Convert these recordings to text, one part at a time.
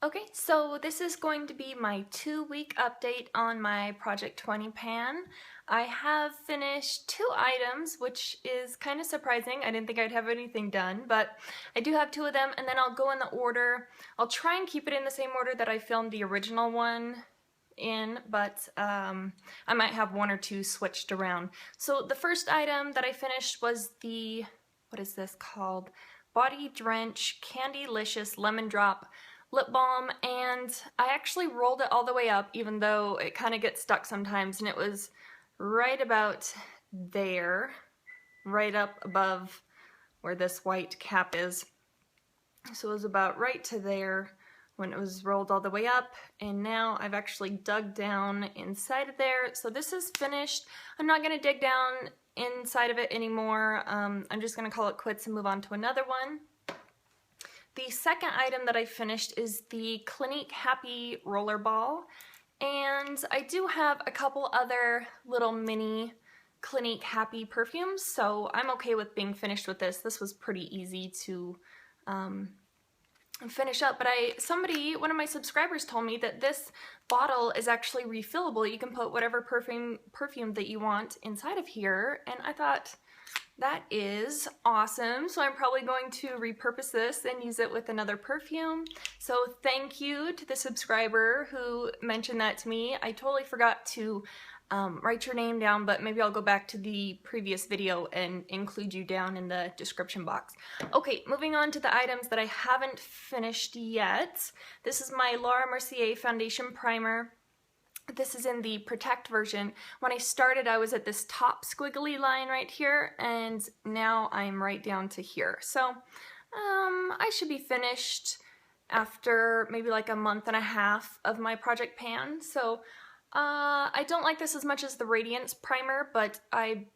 Okay, so this is going to be my 2-week update on my Project 20 pan. I have finished 2 items, which is kind of surprising. I didn't think I'd have anything done, but I do have 2 of them, and then I'll go in the order. I'll try and keep it in the same order that I filmed the original one in, but I might have 1 or 2 switched around. So the first item that I finished was the, what is this called? Body Drench Candylicious Lemon Drop lip balm, and I actually rolled it all the way up, even though it kind of gets stuck sometimes, and it was right about there, right up above where this white cap is. So it was about right to there when it was rolled all the way up, and now I've actually dug down inside of there. So this is finished. I'm not going to dig down inside of it anymore. I'm just going to call it quits and move on to another one. The second item that I finished is the Clinique Happy Roller Ball, and I do have a couple other little mini Clinique Happy perfumes, so I'm okay with being finished with this. This was pretty easy to finish up, but one of my subscribers told me that this bottle is actually refillable. You can put whatever perfume that you want inside of here, and I thought, that is awesome. So I'm probably going to repurpose this and use it with another perfume. So thank you to the subscriber who mentioned that to me. I totally forgot to write your name down, but maybe I'll go back to the previous video and include you down in the description box. Okay, moving on to the items that I haven't finished yet. This is my Laura Mercier Foundation Primer. This is in the Protect version. When I started, I was at this top squiggly line right here, and now I'm right down to here. So I should be finished after maybe like a month and a half of my project pan. So I don't like this as much as the Radiance primer, but I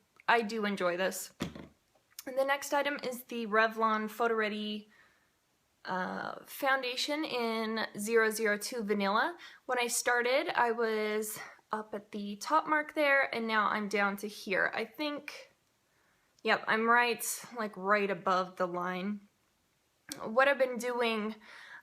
do enjoy this. And the next item is the Revlon Photo Ready foundation in 002 Vanilla. When I started, I was up at the top mark there, and now I'm down to here. I think, yep, I'm right above the line. What I've been doing,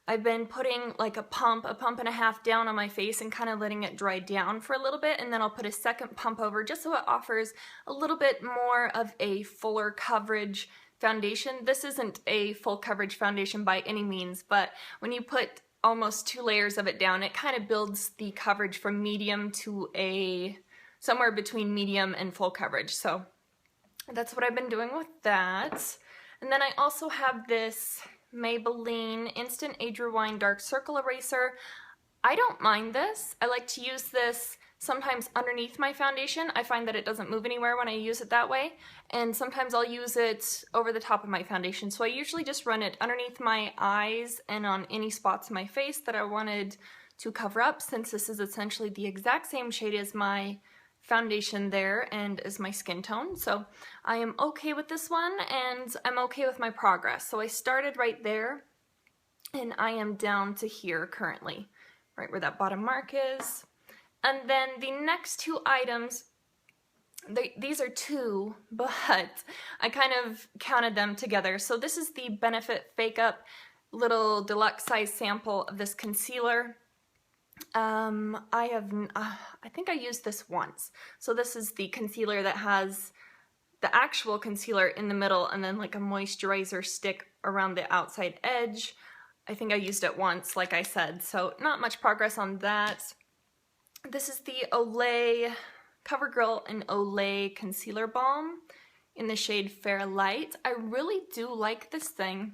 I've been putting like a pump and a half down on my face and kind of letting it dry down for a little bit, and then I'll put a second pump over just so it offers a little bit more of a fuller coverage foundation. This isn't a full coverage foundation by any means, but when you put almost 2 layers of it down, it kind of builds the coverage from medium to somewhere between medium and full coverage. So that's what I've been doing with that. And then I also have this Maybelline Instant Age Rewind Dark Circle Eraser. I don't mind this. I like to use this sometimes underneath my foundation. I find that it doesn't move anywhere when I use it that way, and sometimes I'll use it over the top of my foundation. So I usually just run it underneath my eyes and on any spots in my face that I wanted to cover up, since this is essentially the exact same shade as my foundation there and as my skin tone. So I am okay with this one, and I'm okay with my progress. So I started right there, and I am down to here currently, right where that bottom mark is. And then the next 2 items, these are 2, but I kind of counted them together. So this is the Benefit Fake Up little deluxe size sample of this concealer. I think I used this once. So this is the concealer that has the actual concealer in the middle and then like a moisturizer stick around the outside edge. I think I used it once, like I said, so not much progress on that. This is the Olay CoverGirl and Olay Concealer Balm in the shade Fair Light. I really do like this thing.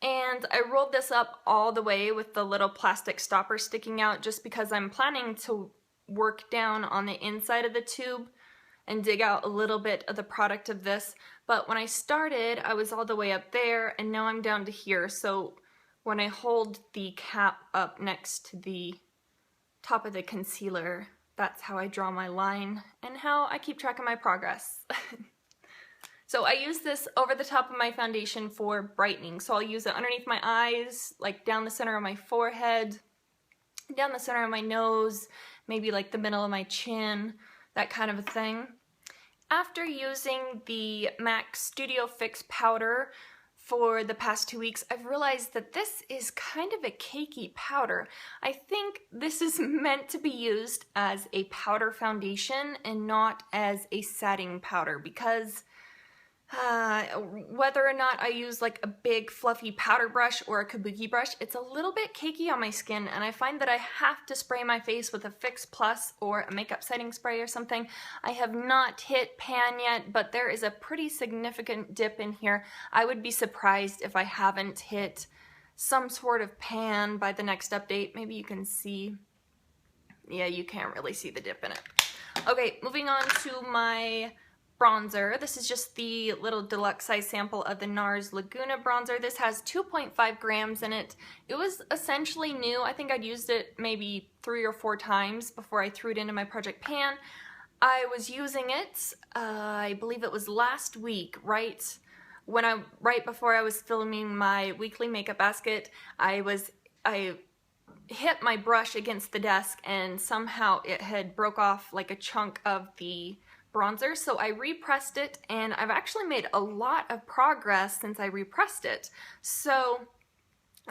And I rolled this up all the way with the little plastic stopper sticking out just because I'm planning to work down on the inside of the tube and dig out a little bit of the product of this. But when I started, I was all the way up there, and now I'm down to here. So when I hold the cap up next to the top of the concealer, that's how I draw my line and how I keep track of my progress. So I use this over the top of my foundation for brightening. So I'll use it underneath my eyes, like down the center of my forehead, down the center of my nose, maybe like the middle of my chin, that kind of a thing. After using the MAC Studio Fix powder for the past 2 weeks, I've realized that this is kind of a cakey powder. I think this is meant to be used as a powder foundation and not as a setting powder, because whether or not I use like a big fluffy powder brush or a kabuki brush, it's a little bit cakey on my skin, and I find that I have to spray my face with a Fix Plus or a makeup setting spray or something. I have not hit pan yet, but there is a pretty significant dip in here. I would be surprised if I haven't hit some sort of pan by the next update. Maybe you can see. Yeah, you can't really see the dip in it. Okay, moving on to my bronzer. This is just the little deluxe size sample of the NARS Laguna bronzer. This has 2.5 grams in it. It was essentially new. I think I'd used it maybe 3 or 4 times before I threw it into my project pan. I was using it, I believe it was last week, right before I was filming my weekly makeup basket. I hit my brush against the desk and somehow it had broke off like a chunk of the bronzer, so I repressed it, and I've actually made a lot of progress since I repressed it. So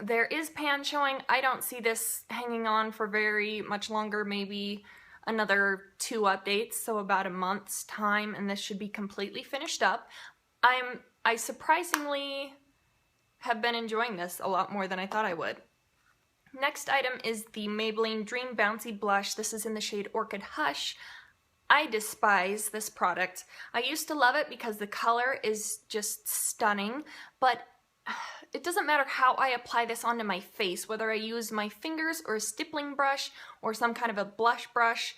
there is pan showing. I don't see this hanging on for very much longer, maybe another 2 updates, so about a month's time, and this should be completely finished up. I surprisingly have been enjoying this a lot more than I thought I would. Next item is the Maybelline Dream Bouncy Blush. This is in the shade Orchid Hush. I despise this product. I used to love it because the color is just stunning, but it doesn't matter how I apply this onto my face, whether I use my fingers or a stippling brush or some kind of a blush brush.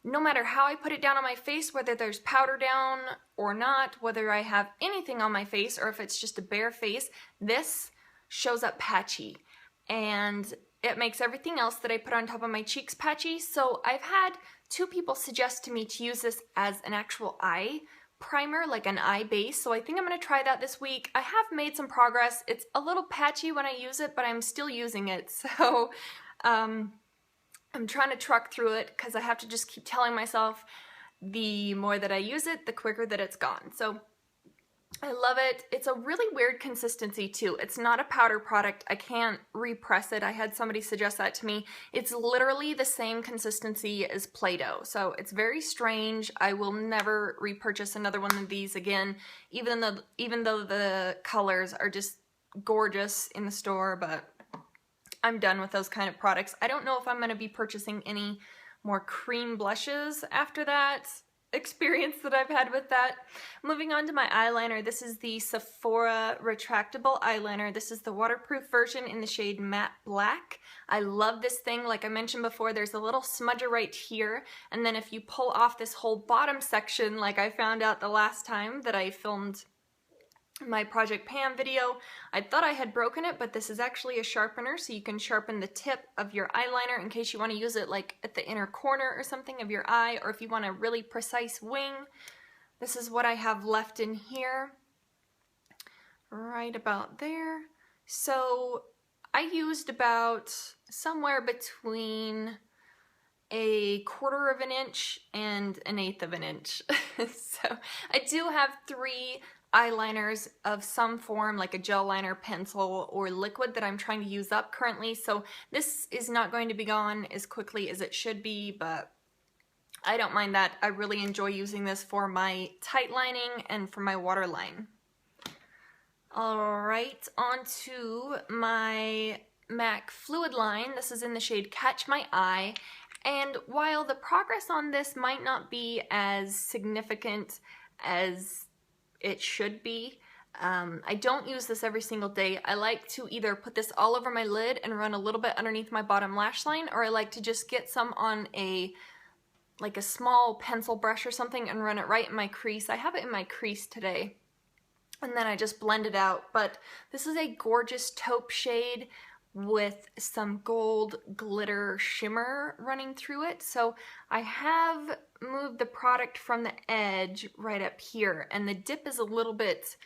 No matter how I put it down on my face, whether there's powder down or not, whether I have anything on my face or if it's just a bare face, this shows up patchy. And it makes everything else that I put on top of my cheeks patchy. So I've had 2 people suggest to me to use this as an actual eye primer, like an eye base. So I think I'm going to try that this week. I have made some progress. It's a little patchy when I use it, but I'm still using it. So I'm trying to truck through it because I have to just keep telling myself the more that I use it, the quicker that it's gone. So I love it. It's a really weird consistency too. It's not a powder product. I can't repress it. I had somebody suggest that to me. It's literally the same consistency as Play-Doh. So it's very strange. I will never repurchase another one of these again, even though the colors are just gorgeous in the store, but I'm done with those kind of products. I don't know if I'm going to be purchasing any more cream blushes after that experience that I've had with that. Moving on to my eyeliner, this is the Sephora retractable eyeliner. This is the waterproof version in the shade Matte Black. I love this thing. Like I mentioned before, there's a little smudger right here, and then if you pull off this whole bottom section, like I found out the last time that I filmed my Project Pan video, I thought I had broken it, but this is actually a sharpener, so you can sharpen the tip of your eyeliner in case you want to use it like at the inner corner or something of your eye, or if you want a really precise wing. This is what I have left in here, right about there. So I used about somewhere between a 1/4 of an inch and an 1/8 of an inch. So I do have 3 eyeliners of some form, like a gel liner, pencil, or liquid that I'm trying to use up currently, so this is not going to be gone as quickly as it should be, but I don't mind that. I really enjoy using this for my tight lining and for my waterline. Alright, on to my MAC Fluid Line. This is in the shade Catch My Eye, and while the progress on this might not be as significant as it should be, I don't use this every single day. I like to either put this all over my lid and run a little bit underneath my bottom lash line, or I like to just get some on a small pencil brush or something and run it right in my crease. I have it in my crease today, and then I just blend it out. But this is a gorgeous taupe shade with some gold glitter shimmer running through it. So I have moved the product from the edge right up here, and the dip is a little bit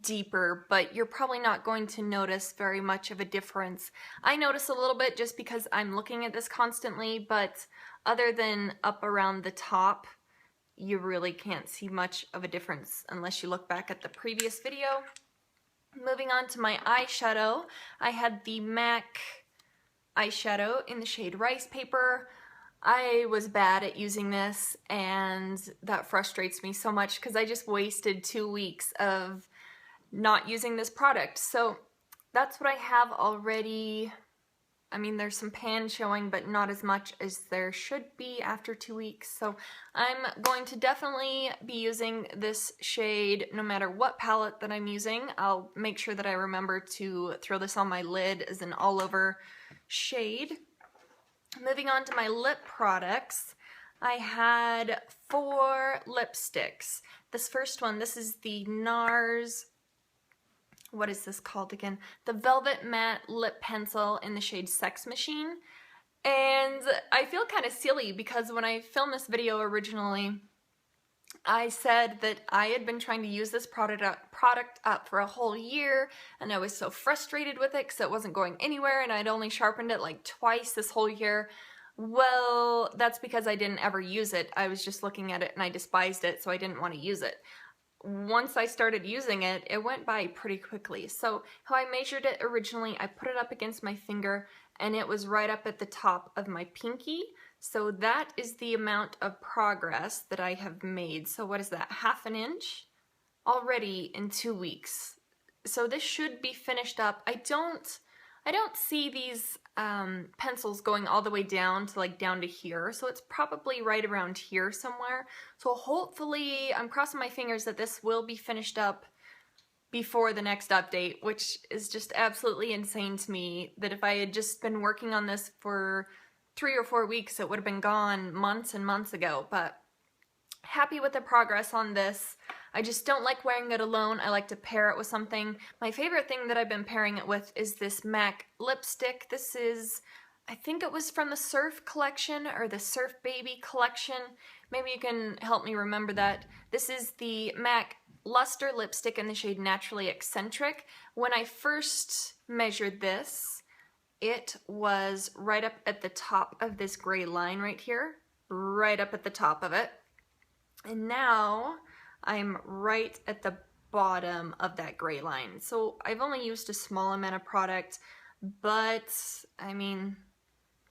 deeper, but you're probably not going to notice very much of a difference. I notice a little bit just because I'm looking at this constantly, but other than up around the top, you really can't see much of a difference unless you look back at the previous video. Moving on to my eyeshadow, I had the MAC eyeshadow in the shade Rice Paper. I was bad at using this, and that frustrates me so much because I just wasted 2 weeks of not using this product. So that's what I have already. I mean, there's some pan showing, but not as much as there should be after 2 weeks. So I'm going to definitely be using this shade no matter what palette that I'm using. I'll make sure that I remember to throw this on my lid as an all-over shade. Moving on to my lip products, I had 4 lipsticks. This first one, this is the NARS, what is this called again? The Velvet Matte Lip Pencil in the shade Sex Machine. And I feel kind of silly because when I filmed this video originally, I said that I had been trying to use this product up for a whole year, and I was so frustrated with it because it wasn't going anywhere, and I'd only sharpened it like twice this whole year. Well, that's because I didn't ever use it. I was just looking at it and I despised it, so I didn't want to use it. Once I started using it, it went by pretty quickly. So how I measured it originally, I put it up against my finger and it was right up at the top of my pinky. So that is the amount of progress that I have made. So what is that, ½ an inch? Already in 2 weeks. So this should be finished up. I don't see these pencils going all the way down to down to here, so it's probably right around here somewhere. So hopefully, I'm crossing my fingers that this will be finished up before the next update, which is just absolutely insane to me, that if I had just been working on this for 3 or 4 weeks, it would have been gone months and months ago. But happy with the progress on this. I just don't like wearing it alone. I like to pair it with something. My favorite thing that I've been pairing it with is this MAC lipstick. This is, I think it was from the Surf collection or the Surf Baby collection. Maybe you can help me remember that. This is the MAC Luster lipstick in the shade Naturally Eccentric. When I first measured this, it was right up at the top of this gray line right here. Right up at the top of it. And now I'm right at the bottom of that gray line. So I've only used a small amount of product, but I mean,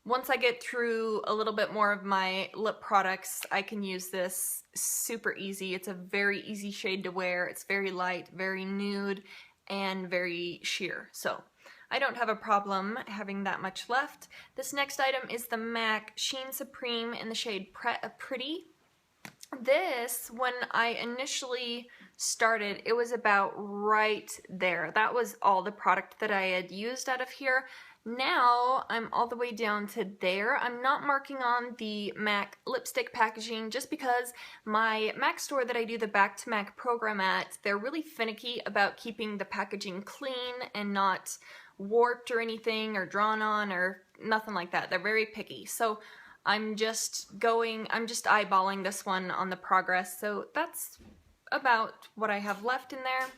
once I get through a little bit more of my lip products, I can use this super easy. It's a very easy shade to wear. It's very light, very nude, and very sheer. So I don't have a problem having that much left. This next item is the MAC Sheen Supreme in the shade Pretty. This, when I initially started, it was about right there. That was all the product that I had used out of here. Now I'm all the way down to there. I'm not marking on the MAC lipstick packaging just because my MAC store that I do the Back to MAC program at, they're really finicky about keeping the packaging clean and not warped or anything or drawn on or nothing like that. They're very picky. So I'm just eyeballing this one on the progress, so that's about what I have left in there.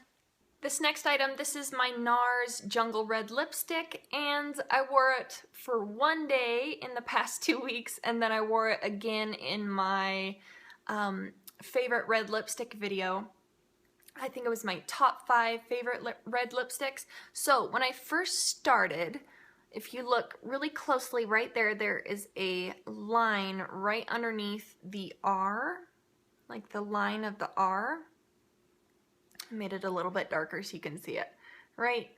This next item, this is my NARS Jungle Red lipstick, and I wore it for 1 day in the past 2 weeks, and then I wore it again in my favorite red lipstick video. I think it was my top 5 favorite red lipsticks. So when I first started, if you look really closely right there, there is a line right underneath the R, like the line of the R. I made it a little bit darker so you can see it. Right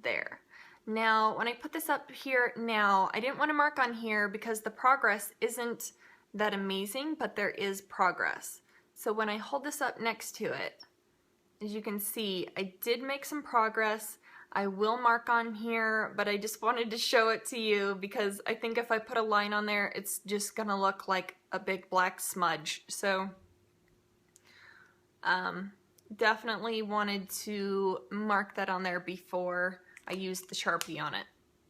there. Now, when I put this up here now, I didn't want to mark on here because the progress isn't that amazing, but there is progress. So when I hold this up next to it, as you can see, I did make some progress. I will mark on here, but I just wanted to show it to you because I think if I put a line on there, it's just gonna look like a big black smudge. So, definitely wanted to mark that on there before I used the Sharpie on it.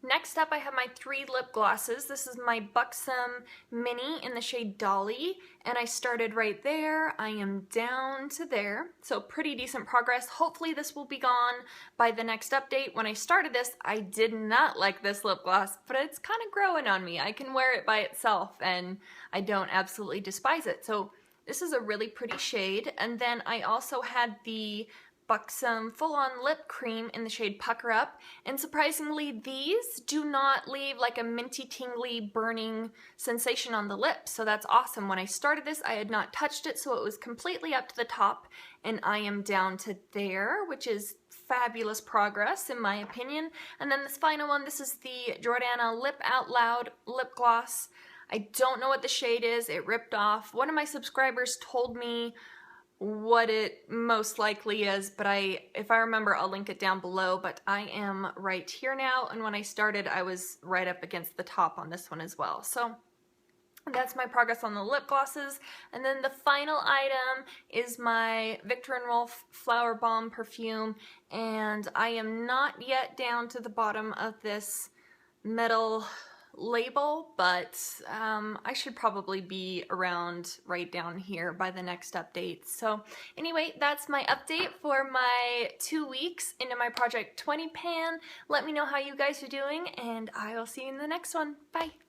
Next up, I have my 3 lip glosses. This is my Buxom Mini in the shade Dolly, and I started right there. I am down to there, so pretty decent progress. Hopefully this will be gone by the next update. When I started this, I did not like this lip gloss, but it's kind of growing on me. I can wear it by itself, and I don't absolutely despise it. So this is a really pretty shade, and then I also had the Buxom Full-On Lip Cream in the shade Pucker Up, and surprisingly these do not leave like a minty tingly burning sensation on the lips, so that's awesome. When I started this I had not touched it, so it was completely up to the top, and I am down to there, which is fabulous progress in my opinion. And then this final one, this is the Jordana Lip Out Loud Lip Gloss. I don't know what the shade is, it ripped off. One of my subscribers told me what it most likely is, but if I remember, I'll link it down below. But I am right here now, and when I started I was right up against the top on this one as well. So that's my progress on the lip glosses. And then the final item is my Victor & Rolf Flower Bomb perfume, and I am not yet down to the bottom of this metal label, but I should probably be around right down here by the next update. So anyway, that's my update for my 2 weeks into my Project 20 pan. Let me know how you guys are doing, and I will see you in the next one. Bye!